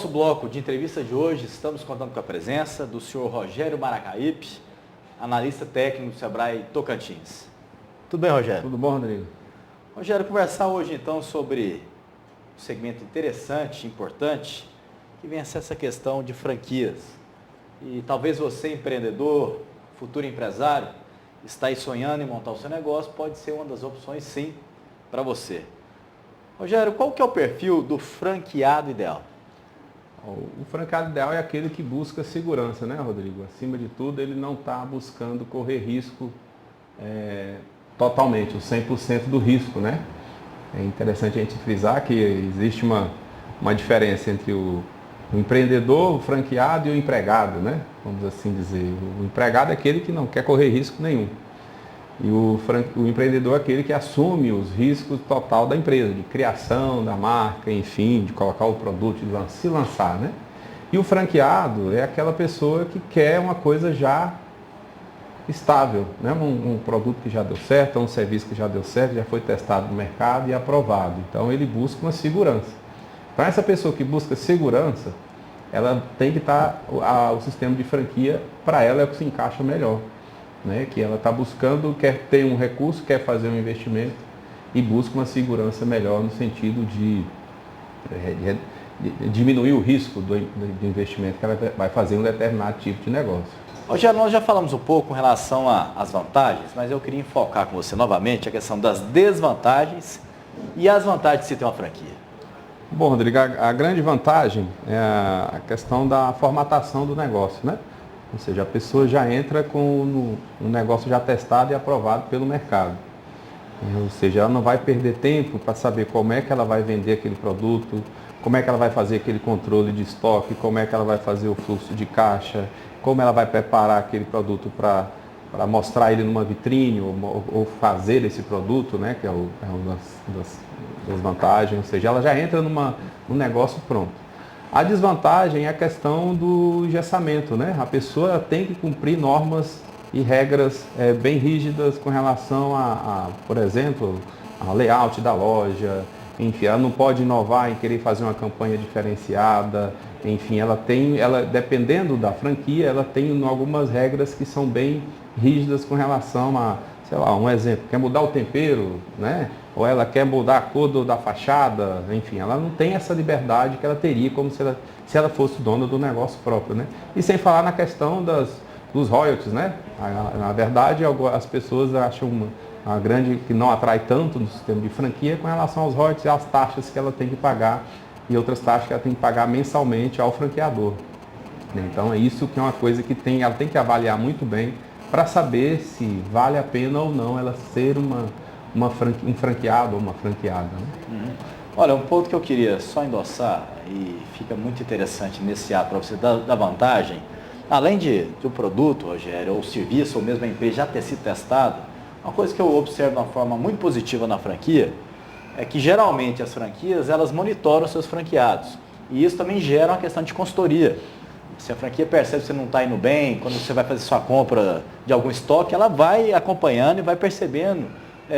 nosso bloco de entrevista de hoje, estamos contando com a presença do senhor Rogério Maracaípe, analista técnico do Sebrae Tocantins. Tudo bem, Rogério? Tudo bom, Rodrigo? Rogério, conversar hoje então sobre um segmento interessante, importante, que vem a ser essa questão de franquias. E talvez você, empreendedor, futuro empresário, está aí sonhando em montar o seu negócio, pode ser uma das opções sim para você. Rogério, qual que é o perfil do franqueado ideal? O franqueado ideal é aquele que busca segurança, né, Rodrigo? Acima de tudo, ele não está buscando correr risco totalmente, o 100% do risco, né? É interessante a gente frisar que existe uma diferença entre o empreendedor, o franqueado e o empregado, né? Vamos assim dizer. O empregado é aquele que não quer correr risco nenhum. E o empreendedor é aquele que assume os riscos total da empresa, de criação da marca, enfim, de colocar o produto, de se lançar, né? E o franqueado é aquela pessoa que quer uma coisa já estável, né? Um produto que já deu certo, um serviço que já deu certo, já foi testado no mercado e aprovado. Então ele busca uma segurança. Para essa pessoa que busca segurança, ela tem que estar, o sistema de franquia, para ela é o que se encaixa melhor. Né, que ela está buscando, quer ter um recurso, quer fazer um investimento e busca uma segurança melhor no sentido de diminuir o risco do investimento que ela vai fazer em um determinado tipo de negócio. Rogério, nós já falamos um pouco com relação às vantagens, mas eu queria enfocar com você novamente a questão das desvantagens e as vantagens de se ter uma franquia. Bom, Rodrigo, a grande vantagem é a questão da formatação do negócio, né? Ou seja, a pessoa já entra com um negócio já testado e aprovado pelo mercado. Ou seja, ela não vai perder tempo para saber como é que ela vai vender aquele produto, como é que ela vai fazer aquele controle de estoque, como é que ela vai fazer o fluxo de caixa, como ela vai preparar aquele produto para mostrar ele numa vitrine ou fazer esse produto, né, que é uma das vantagens. Ou seja, ela já entra num negócio pronto. A desvantagem é a questão do engessamento, né? A pessoa tem que cumprir normas e regras bem rígidas com relação por exemplo, a layout da loja. Enfim, ela não pode inovar em querer fazer uma campanha diferenciada. Enfim, ela dependendo da franquia, ela tem algumas regras que são bem rígidas com relação a, sei lá, um exemplo, quer mudar o tempero, né? Ou ela quer mudar a cor da fachada, enfim, ela não tem essa liberdade que ela teria como se ela fosse dona do negócio próprio, né? E sem falar na questão dos royalties, né? Na verdade, as pessoas acham uma grande que não atrai tanto no sistema de franquia com relação aos royalties e às taxas que ela tem que pagar e outras taxas que ela tem que pagar mensalmente ao franqueador. Então é isso que é uma coisa que ela tem que avaliar muito bem para saber se vale a pena ou não ela ser um franqueado ou uma franqueada. Né? Olha, um ponto que eu queria só endossar e fica muito interessante nesse ato para você da vantagem, além do produto, Rogério, ou o serviço, ou mesmo a empresa já ter sido testado, uma coisa que eu observo de uma forma muito positiva na franquia é que geralmente as franquias elas monitoram seus franqueados e isso também gera uma questão de consultoria. Se a franquia percebe que você não está indo bem, quando você vai fazer sua compra de algum estoque, ela vai acompanhando e vai percebendo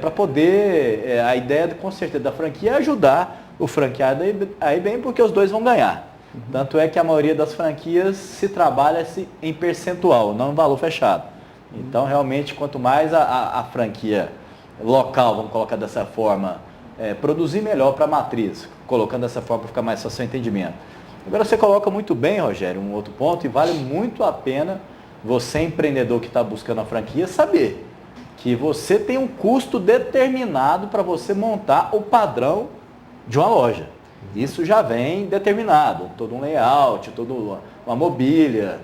para poder, a ideia com certeza da franquia é ajudar o franqueado aí bem, porque os dois vão ganhar. Tanto é que a maioria das franquias se trabalha em percentual, não em valor fechado. Então realmente quanto mais a franquia local, vamos colocar dessa forma, produzir melhor para a matriz, colocando dessa forma para ficar mais fácil o entendimento. Agora você coloca muito bem, Rogério, um outro ponto, e vale muito a pena você, empreendedor que está buscando a franquia, saber que você tem um custo determinado para você montar o padrão de uma loja. Isso já vem determinado, todo um layout, toda uma mobília,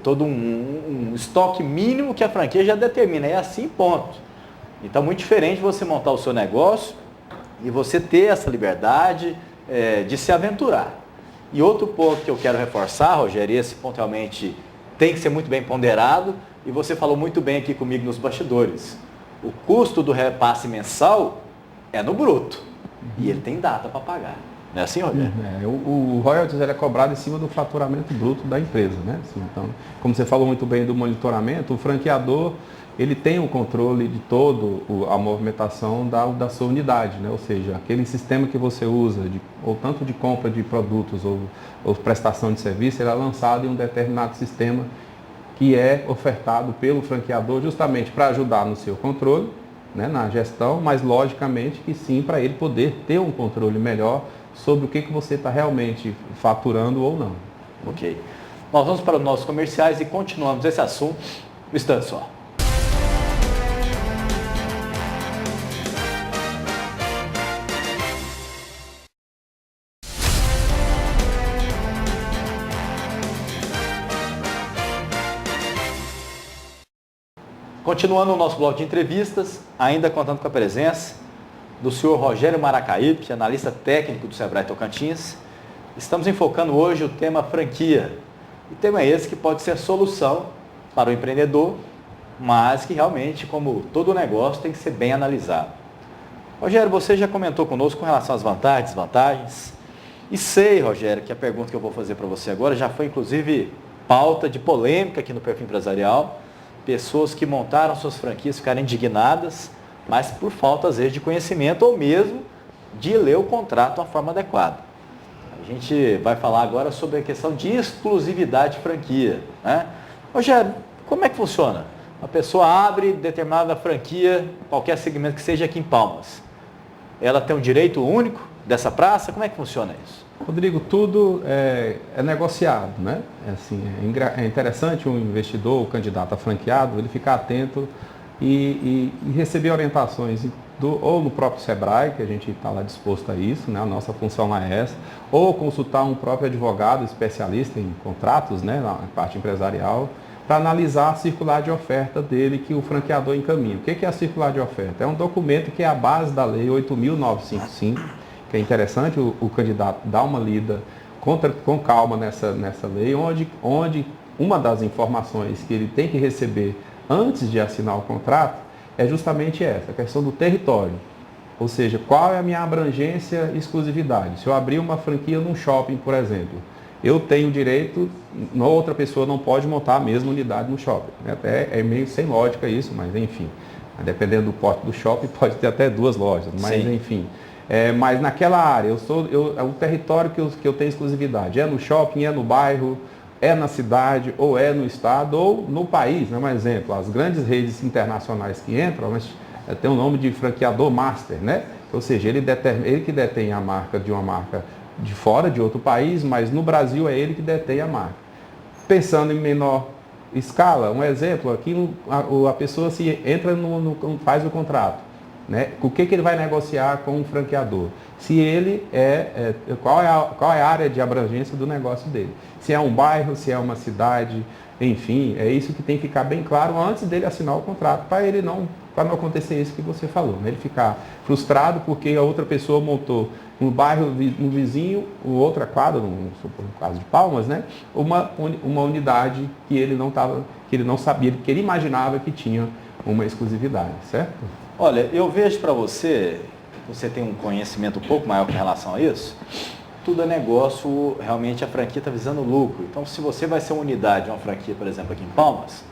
todo um estoque mínimo que a franquia já determina, é assim, ponto. Então, muito diferente você montar o seu negócio e você ter essa liberdade de se aventurar. E outro ponto que eu quero reforçar, Rogério, e esse ponto realmente tem que ser muito bem ponderado, e você falou muito bem aqui comigo nos bastidores. O custo do repasse mensal é no bruto, e ele tem data para pagar. Não é assim, Rogério? O royalties é cobrado em cima do faturamento bruto da empresa, né? Assim, então, como você falou muito bem do monitoramento, o franqueador ele tem o controle de todo a movimentação da sua unidade, né? Ou seja, aquele sistema que você usa, ou tanto de compra de produtos ou prestação de serviço, ele é lançado em um determinado sistema que é ofertado pelo franqueador justamente para ajudar no seu controle, né, na gestão, mas logicamente que sim, para ele poder ter um controle melhor sobre o que você está realmente faturando ou não. Ok. Nós vamos para os nossos comerciais e continuamos esse assunto no instante só. Continuando o nosso bloco de entrevistas, ainda contando com a presença do senhor Rogério Maracaípe, analista técnico do Sebrae Tocantins. Estamos enfocando hoje o tema franquia. O tema é esse que pode ser solução para o empreendedor, mas que realmente, como todo negócio, tem que ser bem analisado. Rogério, você já comentou conosco com relação às vantagens, desvantagens. E sei, Rogério, que a pergunta que eu vou fazer para você agora já foi, inclusive, pauta de polêmica aqui no Perfil Empresarial. Pessoas que montaram suas franquias ficaram indignadas, mas por falta, às vezes, de conhecimento ou mesmo de ler o contrato de uma forma adequada. A gente vai falar agora sobre a questão de exclusividade de franquia, né? Rogério, como é que funciona? A pessoa abre determinada franquia, qualquer segmento que seja aqui em Palmas. Ela tem um direito único dessa praça? Como é que funciona isso? Rodrigo, tudo é negociado, né? É interessante um investidor, o candidato a franqueado, ele ficar atento e receber orientações ou no próprio Sebrae, que a gente está lá disposto a isso, né? A nossa função lá é essa, ou consultar um próprio advogado especialista em contratos, né? Na parte empresarial, para analisar a circular de oferta dele que o franqueador encaminha. O que é a circular de oferta? É um documento que é a base da Lei 8.955, que é interessante o candidato dar uma lida com calma nessa lei, onde uma das informações que ele tem que receber antes de assinar o contrato é justamente essa, a questão do território. Ou seja, qual é a minha abrangência e exclusividade? Se eu abrir uma franquia num shopping, por exemplo, eu tenho direito, outra pessoa não pode montar a mesma unidade no shopping. Até é meio sem lógica isso, mas enfim. Dependendo do porte do shopping, pode ter até 2 lojas, mas sim. Enfim. Mas naquela área, o território que eu tenho exclusividade é no shopping, é no bairro, é na cidade, ou é no estado, ou no país, né? Um exemplo, as grandes redes internacionais que entram, mas tem o nome de franqueador master, né? Ou seja, ele que detém a marca de uma marca de fora, de outro país, mas no Brasil é ele que detém a marca. Pensando em menor escala, um exemplo, aqui a pessoa se entra faz o contrato. Né? O que ele vai negociar com o franqueador? Se ele qual é a área de abrangência do negócio dele? Se é um bairro, se é uma cidade, enfim, é isso que tem que ficar bem claro antes dele assinar o contrato, para não acontecer isso que você falou, né? Ele ficar frustrado porque a outra pessoa montou no bairro, no vizinho, outra quadra, no caso de Palmas, né? Uma unidade que ele não sabia, que ele imaginava que tinha uma exclusividade, certo? Olha, eu vejo para você tem um conhecimento um pouco maior com relação a isso, tudo é negócio, realmente a franquia está visando lucro. Então, se você vai ser uma unidade, uma franquia, por exemplo, aqui em Palmas,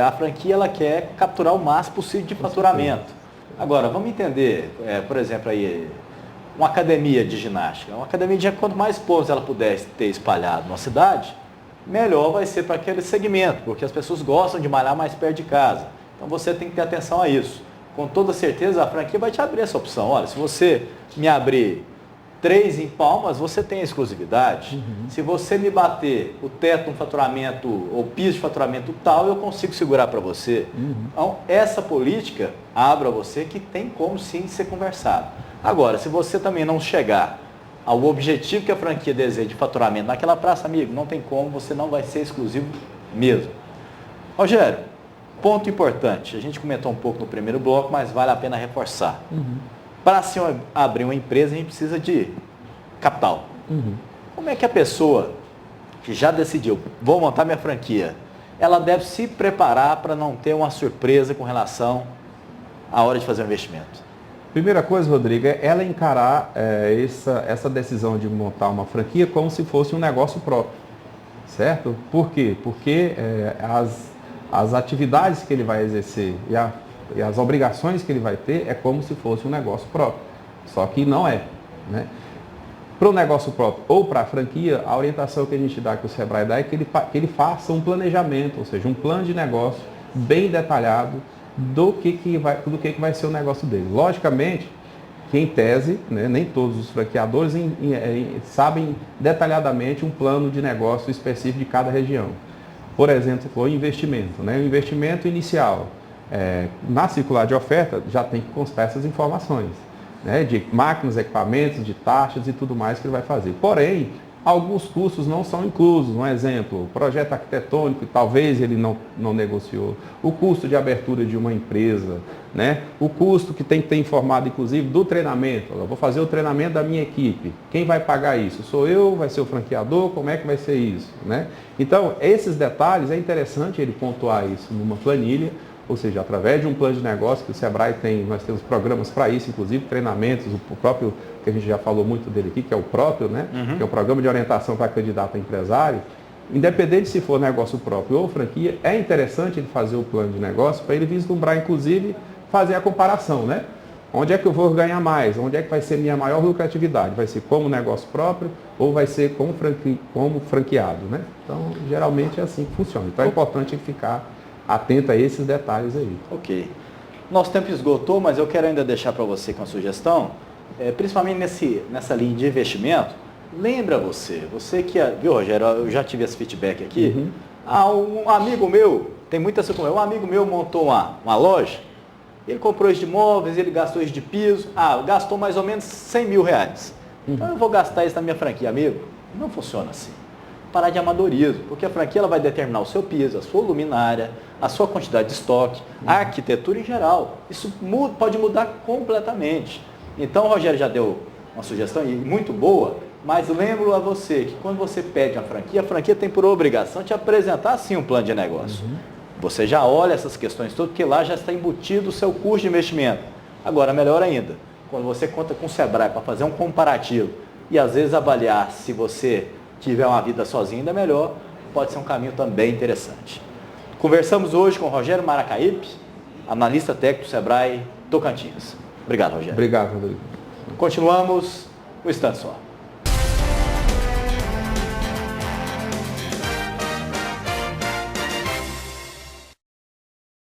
a franquia ela quer capturar o máximo possível de faturamento. Agora, vamos entender, por exemplo, aí, uma academia de ginástica. Uma academia de ginástica, quanto mais pontos ela puder ter espalhado na cidade, melhor vai ser para aquele segmento, porque as pessoas gostam de malhar mais perto de casa. Então, você tem que ter atenção a isso. Com toda certeza, a franquia vai te abrir essa opção. Olha, se você me abrir 3 em Palmas, você tem a exclusividade. Uhum. Se você me bater o teto no faturamento ou piso de faturamento tal, eu consigo segurar para você. Uhum. Então, essa política abre a você que tem como sim ser conversado. Agora, se você também não chegar ao objetivo que a franquia deseja de faturamento naquela praça, amigo, não tem como, você não vai ser exclusivo mesmo. Rogério, ponto importante, a gente comentou um pouco no primeiro bloco, mas vale a pena reforçar. Uhum. Para se abrir uma empresa, a gente precisa de capital. Uhum. Como é que a pessoa que já decidiu, vou montar minha franquia, ela deve se preparar para não ter uma surpresa com relação à hora de fazer o investimento? Primeira coisa, Rodrigo, é ela encarar essa decisão de montar uma franquia como se fosse um negócio próprio, certo? Por quê? Porque as atividades que ele vai exercer e as obrigações que ele vai ter é como se fosse um negócio próprio. Só que não é, né? Para o negócio próprio ou para a franquia, a orientação que a gente dá, que o Sebrae dá, é que ele faça um planejamento, ou seja, um plano de negócio bem detalhado do que vai ser o negócio dele. Logicamente, que em tese, né, nem todos os franqueadores sabem detalhadamente um plano de negócio específico de cada região. Por exemplo, o investimento, né? O investimento inicial. Na circular de oferta já tem que constar essas informações, né, de máquinas, equipamentos, de taxas e tudo mais que ele vai fazer. Porém, alguns custos não são inclusos. Um exemplo, o projeto arquitetônico, talvez ele não negociou. O custo de abertura de uma empresa, né? O custo que tem que ter informado, inclusive, do treinamento. Eu vou fazer o treinamento da minha equipe. Quem vai pagar isso? Sou eu? Vai ser o franqueador? Como é que vai ser isso, né? Então, esses detalhes, é interessante ele pontuar isso numa planilha, ou seja, através de um plano de negócio que o Sebrae tem, nós temos programas para isso, inclusive treinamentos, o próprio, que a gente já falou muito dele aqui, que é o próprio, né? Que é o programa de orientação para candidato a empresário. Independente se for negócio próprio ou franquia, é interessante ele fazer o plano de negócio para ele vislumbrar, inclusive, fazer a comparação, né? Onde é que eu vou ganhar mais? Onde é que vai ser minha maior lucratividade? Vai ser como negócio próprio ou vai ser como franqueado, né? Então, geralmente é assim que funciona. Então, é importante ficar atento a esses detalhes aí. Ok. Nosso tempo esgotou, mas eu quero ainda deixar para você com a sugestão, principalmente nessa linha de investimento, lembra você que, viu, Rogério, eu já tive esse feedback aqui, um amigo meu, tem muita essa conversa, um amigo meu montou uma loja, ele comprou isso de imóveis, ele gastou isso de piso, gastou mais ou menos 100 mil reais. Então eu vou gastar isso na minha franquia, amigo. Não funciona assim. Parar de amadorismo, porque a franquia ela vai determinar o seu piso, a sua luminária, a sua quantidade de estoque, a arquitetura em geral. Isso pode mudar completamente. Então o Rogério já deu uma sugestão e muito boa, mas lembro a você que quando você pede uma franquia, a franquia tem por obrigação te apresentar sim um plano de negócio. Você já olha essas questões todas, porque lá já está embutido o seu custo de investimento. Agora, melhor ainda, quando você conta com o Sebrae para fazer um comparativo e às vezes avaliar se você tiver uma vida sozinho ainda melhor, pode ser um caminho também interessante. Conversamos hoje com o Rogério Maracaípe, analista técnico do Sebrae Tocantins. Obrigado, Rogério. Obrigado, Rodrigo. Continuamos o Instante Só.